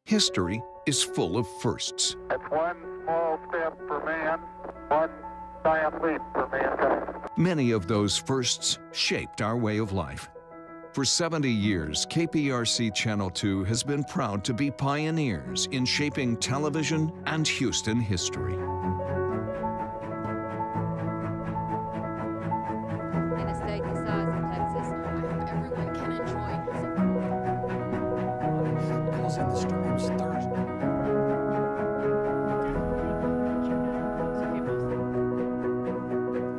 History is full of firsts. It's one small step for man, one giant leap for mankind. Many of those firsts shaped our way of life. For 70 years, KPRC Channel 2 has been proud to be pioneers in shaping television and Houston history. In a state the size of Texas, everyone can enjoy. Calls in the storms Thursday.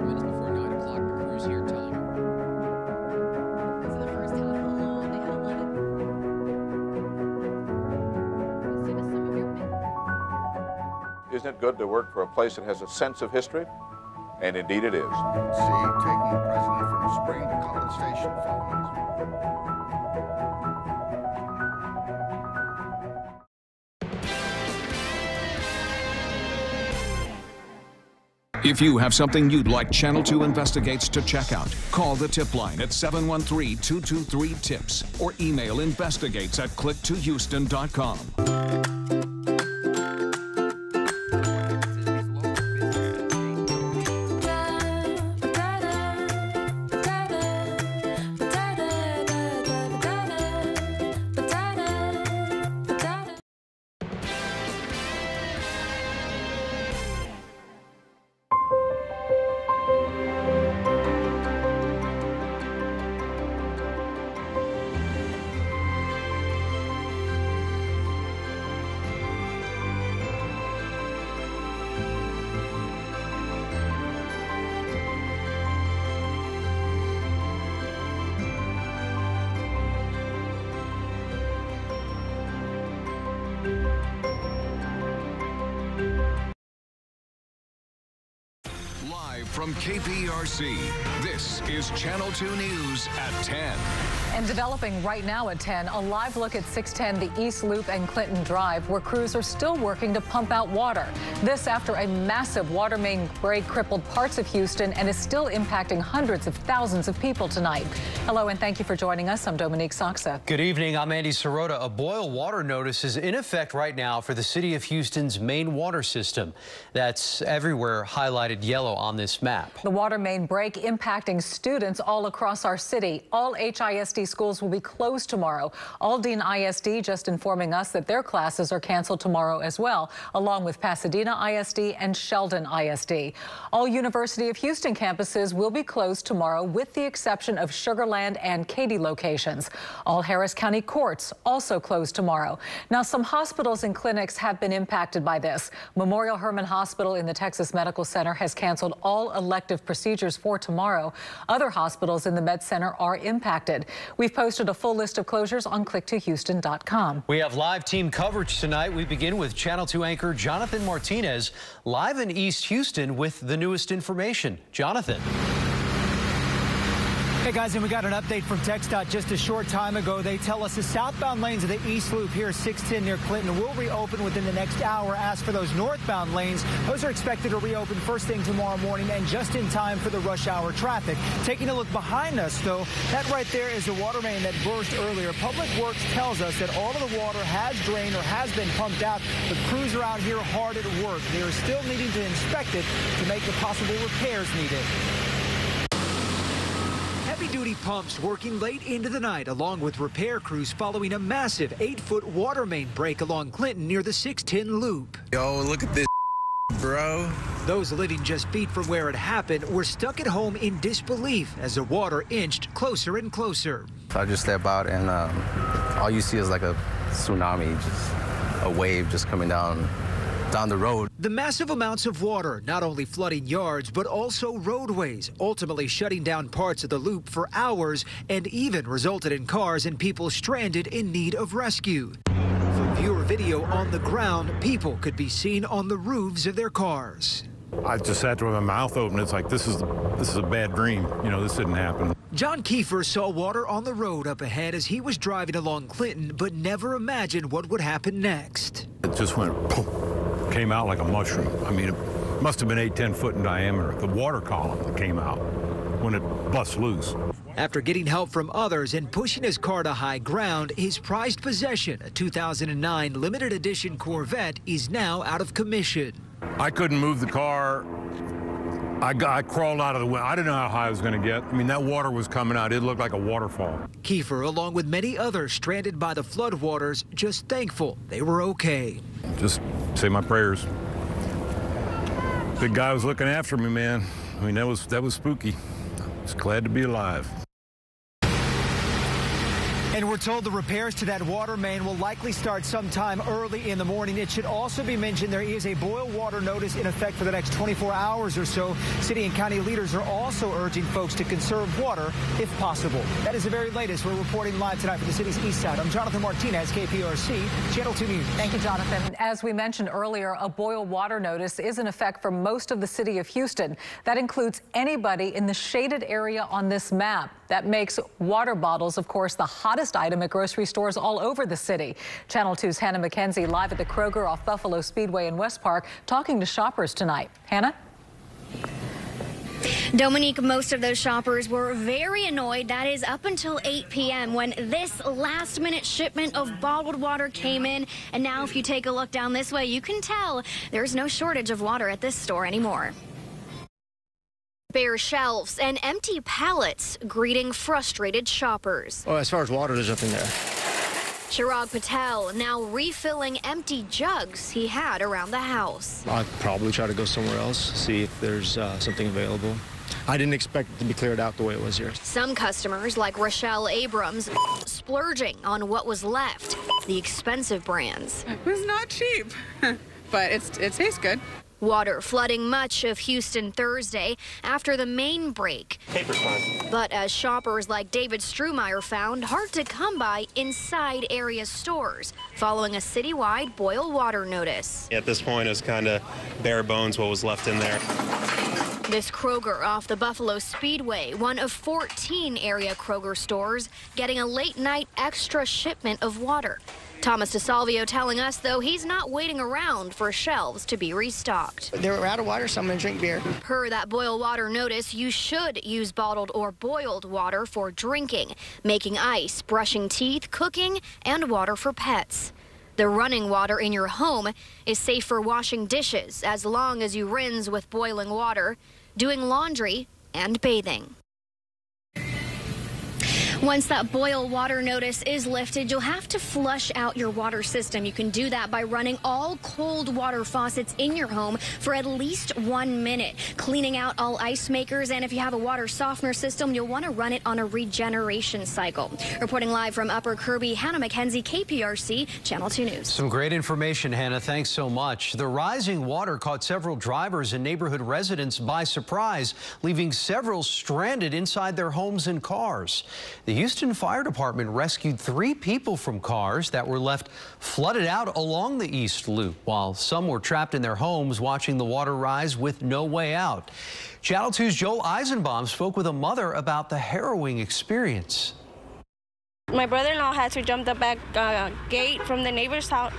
Minutes before 9 o'clock, the crew's here telling her. This is the first time in a long they haven't let it. Send us some of your men. Isn't it good to work for a place that has a sense of history? And indeed it is. See, taking the president from Spring to College Station following. If you have something you'd like Channel 2 Investigates to check out, call the tip line at 713-223-TIPS or email investigates@click2houston.com. Live from KPRC, this is Channel 2 News at 10. And developing right now at 10, a live look at 610 the East Loop and Clinton Drive, where crews are still working to pump out water. This after a massive water main break crippled parts of Houston and is still impacting hundreds of thousands of people tonight. Hello and thank you for joining us. I'm Dominique Saxa. Good evening. I'm Andy Sirota. A boil water notice is in effect right now for the city of Houston's main water system. That's everywhere highlighted yellow on this map. The water main break impacting students all across our city. All HISD schools will be closed tomorrow. Aldine ISD just informing us that their classes are canceled tomorrow as well, along with Pasadena ISD and Sheldon ISD. All University of Houston campuses will be closed tomorrow with the exception of Sugar Land and Katy locations. All Harris County courts also closed tomorrow. Now, some hospitals and clinics have been impacted by this. Memorial Hermann Hospital in the Texas Medical Center has canceled all elective procedures for tomorrow. Other hospitals in the Med Center are impacted. We've posted a full list of closures on click2houston.com. We have live team coverage tonight. We begin with Channel 2 anchor Jonathan Martinez live in East Houston with the newest information. Jonathan. Hey guys, and we got an update from TxDOT just a short time ago. They tell us the southbound lanes of the East Loop here, 610 near Clinton, will reopen within the next hour. As for those northbound lanes, those are expected to reopen first thing tomorrow morning and just in time for the rush hour traffic. Taking a look behind us, though, that right there is the water main that burst earlier. Public Works tells us that all of the water has drained or has been pumped out, but crews are out here hard at work. They are still needing to inspect it to make the possible repairs needed. Heavy-duty pumps working late into the night, along with repair crews following a massive 8-foot water main break along Clinton near the 610 loop. Yo, look at this, bro. Those living just feet from where it happened were stuck at home in disbelief as the water inched closer and closer. I just step out and all you see is like a tsunami, just a wave just coming down the road. The massive amounts of water not only flooding yards, but also roadways, ultimately shutting down parts of the loop for hours and even resulted in cars and people stranded in need of rescue. From viewer video on the ground, people could be seen on the roofs of their cars. I just sat there with my mouth open. It's like, this is a bad dream. You know, this didn't happen. John Kiefer saw water on the road up ahead as he was driving along Clinton, but never imagined what would happen next. It just went poof. Came out like a mushroom. I mean, it must have been 8-10 foot in diameter. The water column came out when it bust loose. After getting help from others and pushing his car to high ground, his prized possession, a 2009 limited edition Corvette, is now out of commission. I couldn't move the car. I crawled out of the window. I didn't know how high I was going to get. I mean, that water was coming out. It looked like a waterfall. Kiefer, along with many others stranded by the floodwaters, just thankful they were okay. Just say my prayers. Big guy was looking after me, man. I mean, that was spooky. Just glad to be alive. And we're told the repairs to that water main will likely start sometime early in the morning. It should also be mentioned there is a boil water notice in effect for the next 24 hours or so. City and county leaders are also urging folks to conserve water if possible. That is the very latest. We're reporting live tonight from the city's east side. I'm Jonathan Martinez, KPRC, Channel 2 News. Thank you, Jonathan. As we mentioned earlier, a boil water notice is in effect for most of the city of Houston. That includes anybody in the shaded area on this map. That makes water bottles, of course, the hottest item at grocery stores all over the city. Channel 2's Hannah McKenzie live at the Kroger off Buffalo Speedway in West Park talking to shoppers tonight. Hannah? Dominique, most of those shoppers were very annoyed. That is up until 8 p.m. when this last-minute shipment of bottled water came in. And now if you take a look down this way, you can tell there's no shortage of water at this store anymore. Bare shelves and empty pallets greeting frustrated shoppers. Well, as far as water, there's nothing there. Chirag Patel now refilling empty jugs he had around the house. I'd probably try to go somewhere else, see if there's something available. I didn't expect it to be cleared out the way it was here. Some customers, like Rochelle Abrams, splurging on what was left, the expensive brands. It was not cheap, but it tastes good. Water flooding much of Houston Thursday after the main break. Paper's fine. But as shoppers like David Strumeyer found, hard to come by inside area stores following a citywide boil water notice. At this point, it's kind of bare bones what was left in there. This Kroger off the Buffalo Speedway, one of 14 area Kroger stores, getting a late-night extra shipment of water. Thomas DeSalvio telling us, though, he's not waiting around for shelves to be restocked. They were out of water, so I'm going to drink beer. Per that boil water notice, you should use bottled or boiled water for drinking, making ice, brushing teeth, cooking, and water for pets. The running water in your home is safe for washing dishes as long as you rinse with boiling water, doing laundry, and bathing. Once that boil water notice is lifted, you'll have to flush out your water system. You can do that by running all cold water faucets in your home for at least 1 minute, cleaning out all ice makers, and if you have a water softener system, you'll want to run it on a regeneration cycle. Reporting live from Upper Kirby, Hannah McKenzie, KPRC, Channel 2 News. Some great information, Hannah. Thanks so much. The rising water caught several drivers and neighborhood residents by surprise, leaving several stranded inside their homes and cars. The Houston Fire Department rescued 3 people from cars that were left flooded out along the East Loop, while some were trapped in their homes watching the water rise with no way out. Channel 2's Joel Eisenbaum spoke with a mother about the harrowing experience. My brother-in-law had to jump the back gate from the neighbor's house,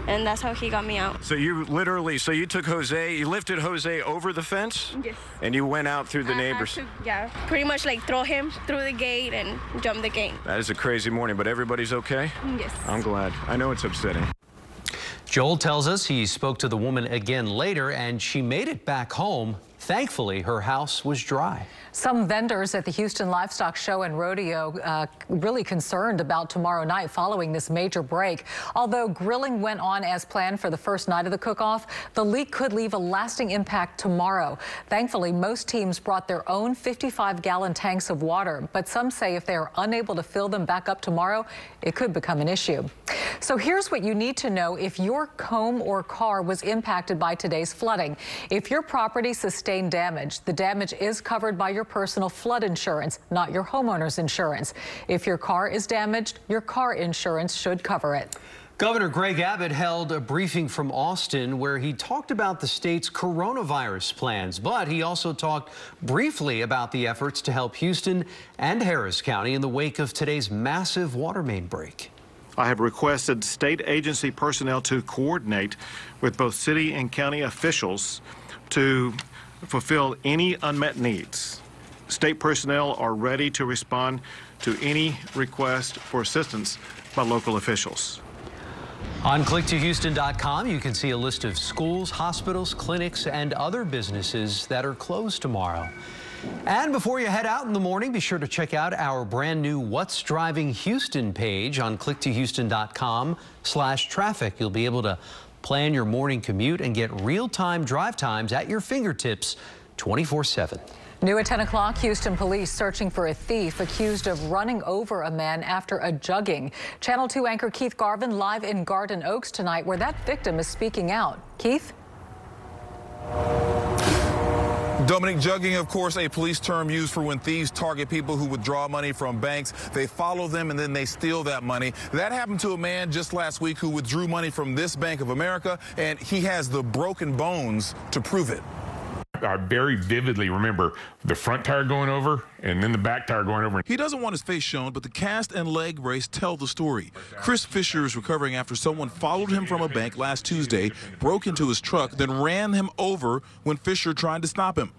and that's how he got me out. So you literally, you took Jose, you lifted Jose over the fence? Yes. And you went out through the neighbors? Yeah, pretty much like throw him through the gate and jump the gate. That is a crazy morning, but everybody's okay? Yes. I'm glad. I know it's upsetting. Joel tells us he spoke to the woman again later, and she made it back home. Thankfully, her house was dry. Some vendors at the Houston Livestock Show and Rodeo really concerned about tomorrow night following this major break. Although grilling went on as planned for the first night of the cook-off, the leak could leave a lasting impact tomorrow. Thankfully, most teams brought their own 55-gallon tanks of water, but some say if they are unable to fill them back up tomorrow, it could become an issue. So here's what you need to know if your home or car was impacted by today's flooding. If your property sustained damage, the damage is covered by your personal flood insurance, not your homeowner's insurance. If your car is damaged, your car insurance should cover it. Governor Greg Abbott held a briefing from Austin where he talked about the state's coronavirus plans, but he also talked briefly about the efforts to help Houston and Harris County in the wake of today's massive water main break. I have requested state agency personnel to coordinate with both city and county officials to fulfill any unmet needs. State personnel are ready to respond to any request for assistance by local officials. On click2houston.com, you can see a list of schools, hospitals, clinics, and other businesses that are closed tomorrow. And before you head out in the morning, be sure to check out our brand new What's Driving Houston page on click2houston.com/traffic. You'll be able to plan your morning commute and get real-time drive times at your fingertips 24/7. New at 10 o'clock, Houston police searching for a thief accused of running over a man after a jugging. Channel 2 anchor Keith Garvin live in Garden Oaks tonight, where that victim is speaking out. Keith? Dominic, jugging, of course, a police term used for when thieves target people who withdraw money from banks. They follow them and then they steal that money. That happened to a man just last week who withdrew money from this Bank of America, and he has the broken bones to prove it. I very vividly remember the front tire going over and then the back tire going over. He doesn't want his face shown, but the cast and leg brace tell the story. Chris Fisher is recovering after someone followed him from a bank last Tuesday, broke into his truck, then ran him over when Fisher tried to stop him.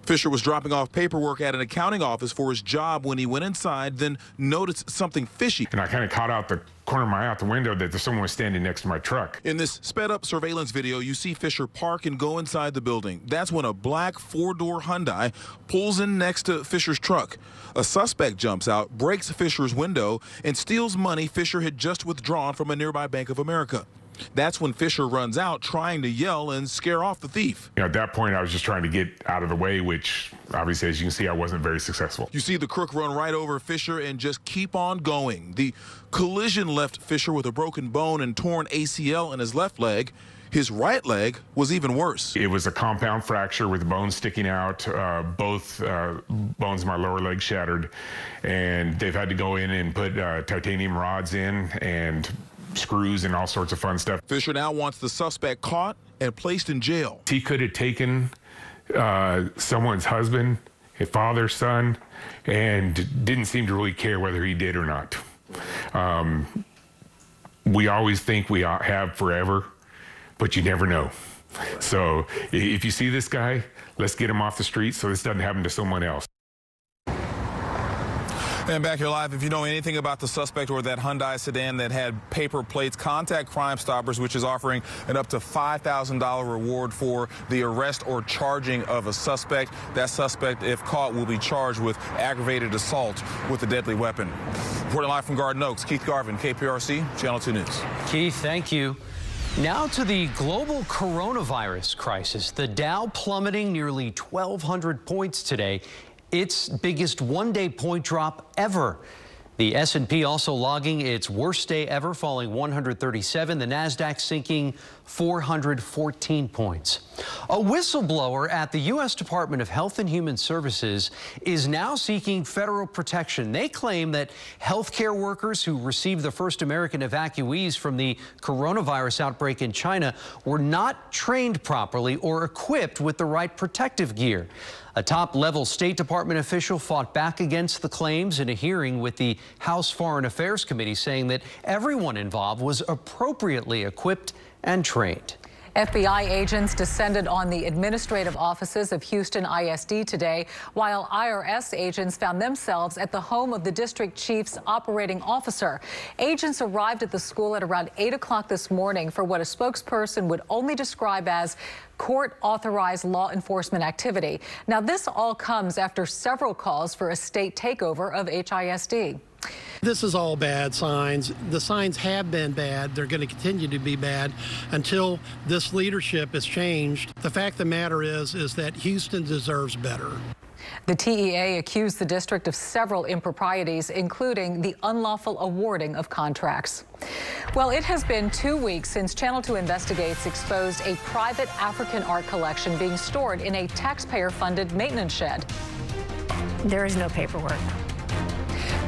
Fisher was dropping off paperwork at an accounting office for his job when he went inside, then noticed something fishy. And I kind of caught out the corner of my eye out the window that someone was standing next to my truck. In this sped-up surveillance video, you see Fisher park and go inside the building. That's when a black four-door Hyundai pulls in next to Fisher's truck. A suspect jumps out, breaks Fisher's window, and steals money Fisher had just withdrawn from a nearby Bank of America. That's when Fisher runs out, trying to yell and scare off the thief. At that point, I was just trying to get out of the way, which obviously, as you can see, I wasn't very successful. You see the crook run right over Fisher and just keep on going. The collision left Fisher with a broken bone and torn ACL in his left leg. His right leg was even worse. It was a compound fracture with bones sticking out, both bones in my lower leg shattered, and they've had to go in and put titanium rods in and screws and all sorts of fun stuff. Fisher now wants the suspect caught and placed in jail. He could have taken someone's husband, his father's son, and didn't seem to really care whether he did or not. We always think we have forever, but you never know. So if you see this guy, let's get him off the street so this doesn't happen to someone else. And back here live, if you know anything about the suspect or that Hyundai sedan that had paper plates, contact Crime Stoppers, which is offering an up to $5,000 reward for the arrest or charging of a suspect. That suspect, if caught, will be charged with aggravated assault with a deadly weapon. Reporting live from Garden Oaks, Keith Garvin, KPRC, Channel 2 News. Keith, thank you. Now to the global coronavirus crisis. The Dow plummeting nearly 1,200 points today. Its biggest one-day point drop ever. The S&P also logging its worst day ever, falling 137. The Nasdaq sinking 414 points. A whistleblower at the U.S. Department of Health and Human Services is now seeking federal protection. They claim that healthcare workers who received the first American evacuees from the coronavirus outbreak in China were not trained properly or equipped with the right protective gear. A top-level State Department official fought back against the claims in a hearing with the House Foreign Affairs Committee, saying that everyone involved was appropriately equipped and trained. FBI agents descended on the administrative offices of Houston ISD today, while IRS agents found themselves at the home of the district chief's operating officer. Agents arrived at the school at around 8 o'clock this morning for what a spokesperson would only describe as court-authorized law enforcement activity. Now, this all comes after several calls for a state takeover of HISD. This is all bad signs. The signs have been bad. They're going to continue to be bad until this leadership is changed. The fact of the matter is that Houston deserves better. The TEA accused the district of several improprieties, including the unlawful awarding of contracts. Well, it has been 2 weeks since Channel 2 Investigates exposed a private African art collection being stored in a taxpayer-funded maintenance shed. There is no paperwork.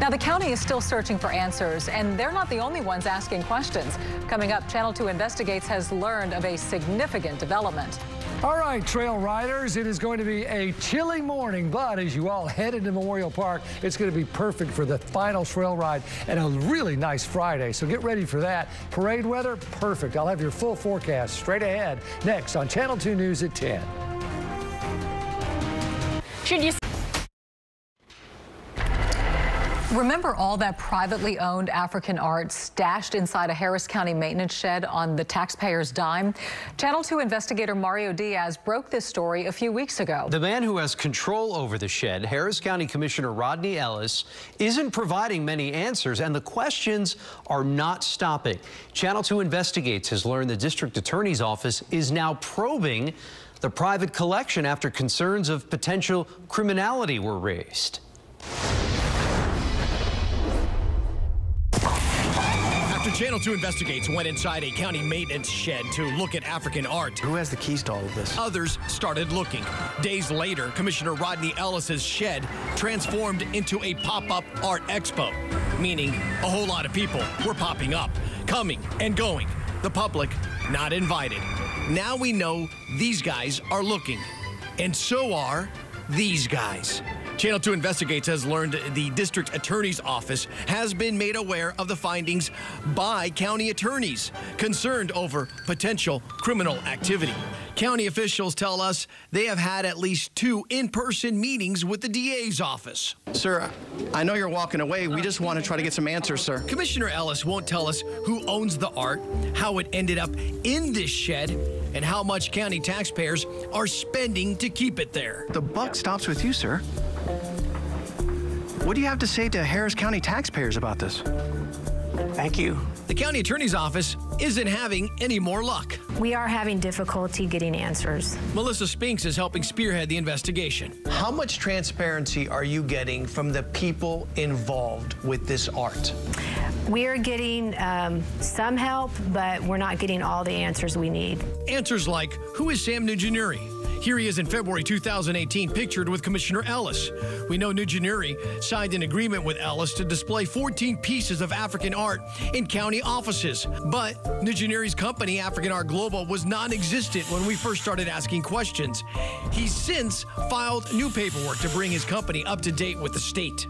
Now, the county is still searching for answers, and they're not the only ones asking questions. Coming up, Channel 2 Investigates has learned of a significant development. All right, trail riders, it is going to be a chilly morning, but as you all head into Memorial Park, it's going to be perfect for the final trail ride and a really nice Friday. So get ready for that. Parade weather, perfect. I'll have your full forecast straight ahead next on Channel 2 News at 10. Should you Remember all that privately owned African art stashed inside a Harris County maintenance shed on the taxpayer's dime? Channel 2 investigator Mario Diaz broke this story a few weeks ago. The man who has control over the shed, Harris County Commissioner Rodney Ellis, isn't providing many answers, and the questions are not stopping. Channel 2 Investigates has learned the district attorney's office is now probing the private collection after concerns of potential criminality were raised. Channel 2 Investigates went inside a county maintenance shed to look at African art. Who has the keys to all of this? Others started looking. Days later, Commissioner Rodney Ellis's shed transformed into a pop-up art expo, meaning a whole lot of people were popping up, coming and going. The public not invited. Now we know these guys are looking, and so are these guys. Channel 2 Investigates has learned the district attorney's office has been made aware of the findings by county attorneys concerned over potential criminal activity. County officials tell us they have had at least 2 in-person meetings with the DA's office. Sir, I know you're walking away. We just want to try to get some answers, sir. Commissioner Ellis won't tell us who owns the art, how it ended up in this shed, and how much county taxpayers are spending to keep it there. The buck stops with you, sir. What do you have to say to Harris County taxpayers about this? Thank you. The county attorney's office isn't having any more luck. We are having difficulty getting answers. Melissa Spinks is helping spearhead the investigation. How much transparency are you getting from the people involved with this art? We are getting some help, but we're not getting all the answers we need. Answers like, who is Sam Nujanuri? Here he is in February 2018, pictured with Commissioner Ellis. We know Nujanuri signed an agreement with Ellis to display 14 pieces of African art in county offices. But Nujanuri's company, African Art Global, was non-existent when we first started asking questions. He's since filed new paperwork to bring his company up to date with the state.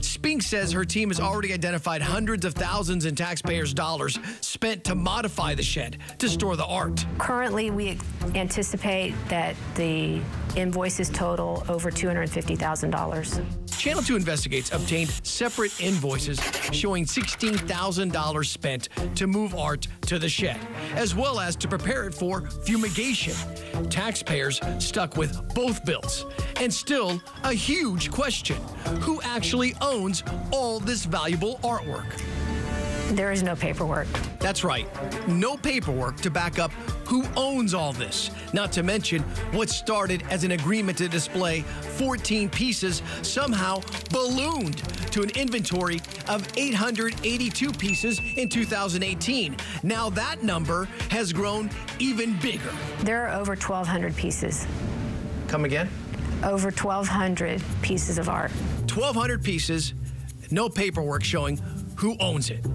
Spinks says her team has already identified hundreds of thousands in taxpayers' dollars spent to modify the shed to store the art. Currently, we anticipate that the invoices total over $250,000. Channel 2 Investigates obtained separate invoices showing $16,000 spent to move art to the shed, as well as to prepare it for fumigation. Taxpayers stuck with both bills. And still a huge question: who actually owns all this valuable artwork? There is no paperwork. That's right. No paperwork to back up who owns all this. Not to mention what started as an agreement to display 14 pieces somehow ballooned to an inventory of 882 pieces in 2018. Now that number has grown even bigger. There are over 1,200 pieces. Come again? Over 1,200 pieces of art. 1,200 pieces, no paperwork showing who owns it.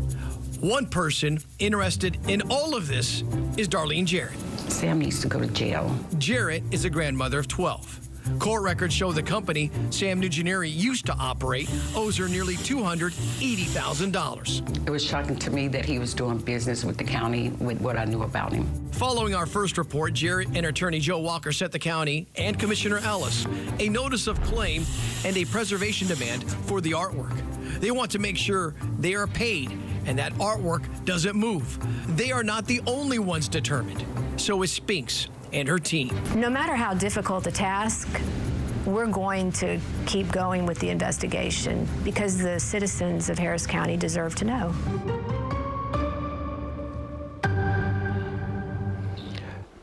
One person interested in all of this is Darlene Jarrett. Sam needs to go to jail. Jarrett is a grandmother of 12. Court records show the company Sam Nujanuri used to operate owes her nearly $280,000. It was shocking to me that he was doing business with the county with what I knew about him. Following our first report, Jarrett and attorney Joe Walker sent the county and Commissioner Ellis a notice of claim and a preservation demand for the artwork. They want to make sure they are paid and that artwork doesn't move. They are not the only ones determined. So is Spinks and her team. No matter how difficult the task, we're going to keep going with the investigation because the citizens of Harris County deserve to know.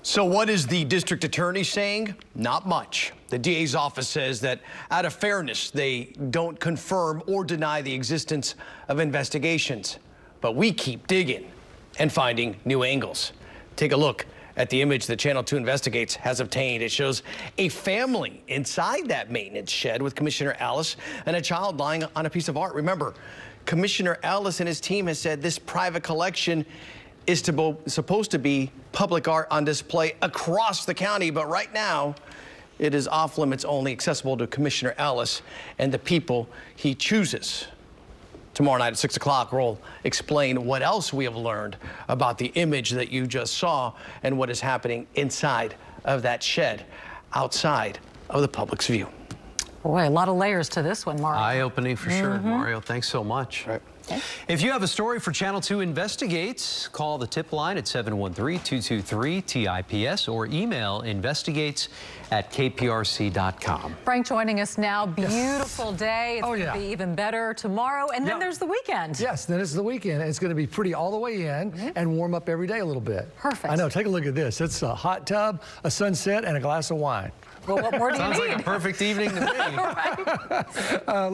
So what is the district attorney saying? Not much. The DA's office says that out of fairness, they don't confirm or deny the existence of investigations. But we keep digging and finding new angles. Take a look at the image that Channel 2 Investigates has obtained. It shows a family inside that maintenance shed with Commissioner Ellis and a child lying on a piece of art. Remember, Commissioner Ellis and his team has said this private collection is supposed to be public art on display across the county, but right now it is off limits only, accessible to Commissioner Ellis and the people he chooses. Tomorrow night at 6 o'clock, we'll explain what else we have learned about the image that you just saw and what is happening inside of that shed outside of the public's view. Boy, a lot of layers to this one, Mario. Eye-opening for sure, Mario. Thanks so much. Right. Okay. If you have a story for Channel 2 Investigates, call the tip line at 713-223-TIPS or email investigates@kprc.com. Frank joining us now. Beautiful day. It's going to be even better tomorrow. And then there's the weekend. Yes, then it's the weekend. It's going to be pretty all the way in and warm up every day a little bit. Perfect. I know. Take a look at this. It's a hot tub, a sunset, and a glass of wine. Well, what more do you need? Sounds like a perfect evening to me.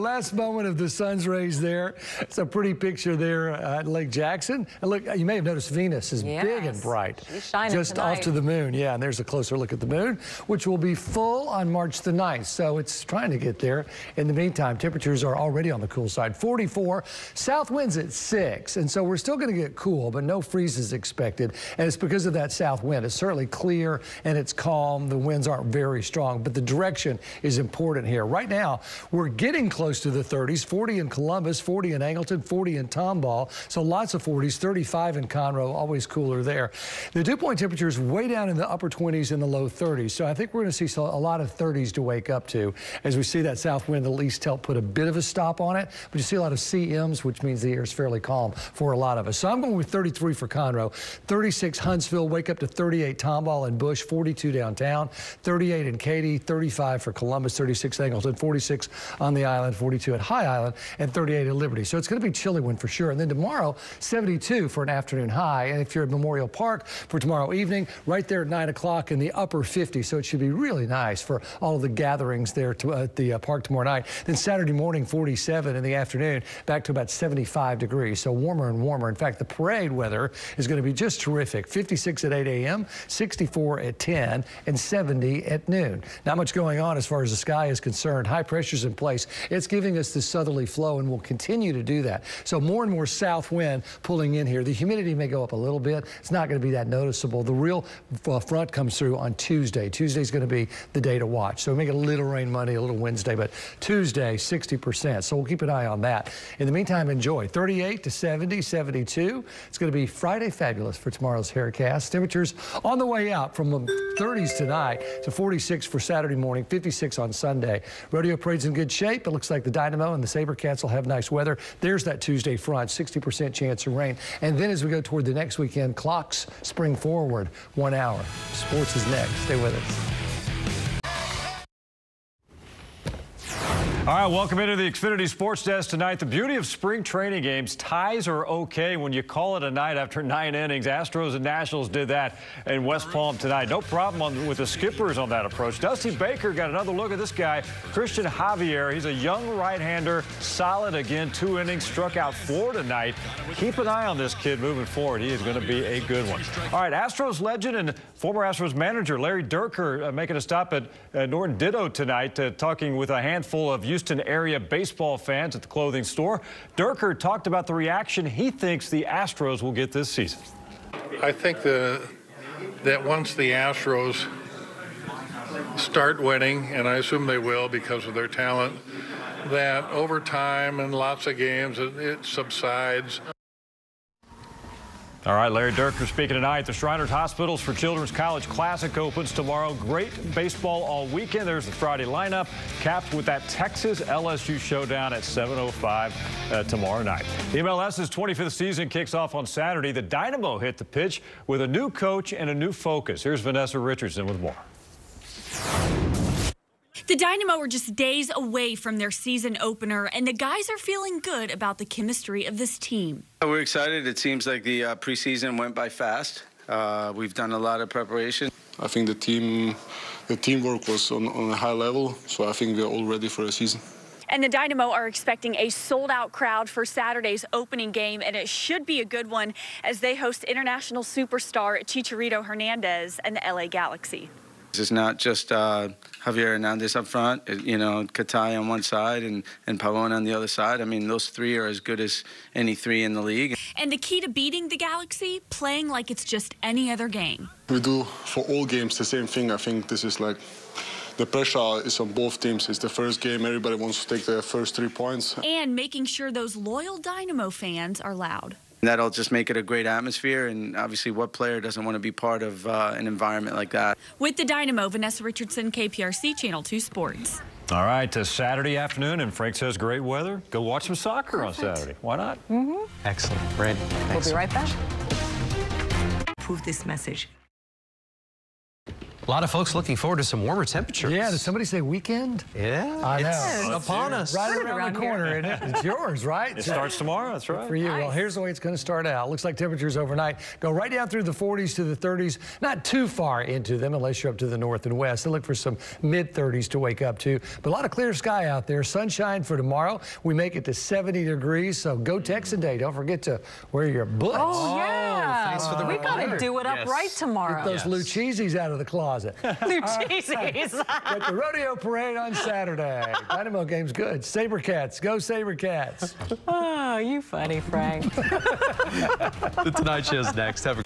Last moment of the sun's rays there. It's a pretty picture there at Lake Jackson. And look, you may have noticed Venus is big and bright. She's shining just tonight. off to the moon. Yeah, and there's a closer look at the moon, which will be full on March the 9th. So it's trying to get there. In the meantime, temperatures are already on the cool side. 44, south winds at 6. And so we're still going to get cool, but no freezes expected. And it's because of that south wind. It's certainly clear and it's calm. The winds aren't very strong, but the direction is important here. Right now, we're getting close to the 30s, 40 in Columbus, 40 in Angleton, 40 in Tomball. So lots of 40s, 35 in Conroe, always cooler there. The dew point temperature is way down in the upper 20s and the low 30s. So I think we're going to see a lot of 30s to wake up to as we see that south wind at least help put a bit of a stop on it. But you see a lot of CMs, which means the air is fairly calm for a lot of us. So I'm going with 33 for Conroe, 36 Huntsville, wake up to 38 Tomball and Bush, 42 downtown, 38 in Katy, 35 for Columbus, 36 Angleton, 46 on the island, 42 at High Island, and 38 at Liberty. So it's going to be a chilly one for sure. And then tomorrow, 72 for an afternoon high. And if you're at Memorial Park for tomorrow evening, right there at 9 o'clock in the upper 50s. So it should be really nice for all of the gatherings there at the park tomorrow night. Then Saturday morning, 47 in the afternoon, back to about 75 degrees. So warmer and warmer. In fact, the parade weather is going to be just terrific. 56 at 8 a.m., 64 at 10, and 70 at noon. Not much going on as far as the sky is concerned. High pressure's in place. It's giving us this southerly flow and will continue to do that. So more and more south wind pulling in here. The humidity may go up a little bit. It's not going to be that noticeable. The real front comes through on Tuesday. Tuesday's going to be the day to watch. So we may get a little rain Monday, a little Wednesday, but Tuesday, 60%. So we'll keep an eye on that. In the meantime, enjoy. 38 to 70, 72. It's going to be Friday fabulous for tomorrow's Haircast. Temperatures on the way out from the 30s tonight to 46 for Saturday morning, 56 on Sunday. Rodeo Parade's in good shape. It looks like the Dynamo and the Sabercats will have nice weather. There's that Tuesday front, 60% chance of rain. And then as we go toward the next weekend, clocks spring forward 1 hour. Sports is next. Stay with us. All right, welcome into the Xfinity Sports Desk tonight. The beauty of spring training games, ties are okay when you call it a night after 9 innings. Astros and Nationals did that in West Palm tonight. No problem with the skippers on that approach. Dusty Baker got another look at this guy, Christian Javier. He's a young right-hander, solid again, 2 innings, struck out 4 tonight. Keep an eye on this kid moving forward. He is going to be a good one. All right, Astros legend and former Astros manager Larry Dierker making a stop at Norton Ditto tonight, talking with a handful of Houston area baseball fans at the clothing store. Dierker talked about the reaction he thinks the Astros will get this season. I think that once the Astros start winning, and I assume they will because of their talent, that over time and lots of games it subsides. All right, Larry Dierker speaking tonight. The Shriners Hospitals for Children's College Classic opens tomorrow. Great baseball all weekend. There's the Friday lineup, capped with that Texas LSU showdown at 7:05 tomorrow night. The MLS's 25th season kicks off on Saturday. The Dynamo hit the pitch with a new coach and a new focus. Here's Vanessa Richardson with more. The Dynamo are just days away from their season opener, and the guys are feeling good about the chemistry of this team. We're excited. It seems like the preseason went by fast. We've done a lot of preparation. I think the teamwork was on a high level, so I think we're all ready for the season. And the Dynamo are expecting a sold-out crowd for Saturday's opening game, and it should be a good one as they host international superstar Chicharito Hernandez and the LA Galaxy. It's not just Javier Hernandez up front, Katai on one side and Pavon on the other side. I mean, those three are as good as any three in the league. And the key to beating the Galaxy, playing like it's just any other game. We do for all games the same thing. I think this is like the pressure is on both teams. It's the first game. Everybody wants to take their first 3 points. And making sure those loyal Dynamo fans are loud. That'll just make it a great atmosphere, and obviously what player doesn't want to be part of an environment like that? With the Dynamo, Vanessa Richardson, KPRC Channel 2 Sports. All right, to Saturday afternoon, and Frank says great weather. Go watch some soccer on Saturday. Why not? Excellent. Brandon, We'll be right back. Approve this message. A lot of folks looking forward to some warmer temperatures. Yeah, did somebody say weekend? Yeah, I know. it's upon us. Right around the corner, isn't it? It's yours, right? It starts tomorrow, that's right. For you. Nice. Well, here's the way it's going to start out. Looks like temperatures overnight go right down through the 40s to the 30s. Not too far into them unless you're up to the north and west. They look for some mid-30s to wake up to. But a lot of clear sky out there. Sunshine for tomorrow. We make it to 70 degrees. So go Texan Day. Don't forget to wear your boots. Oh, yeah. thanks for the we got to do it up right tomorrow. Get those Lucchese's out of the closet. Lucchese's. At the rodeo parade on Saturday. Dynamo game's good. Sabercats. Go Sabercats. Oh, you funny, Frank. The Tonight Show's next. Have a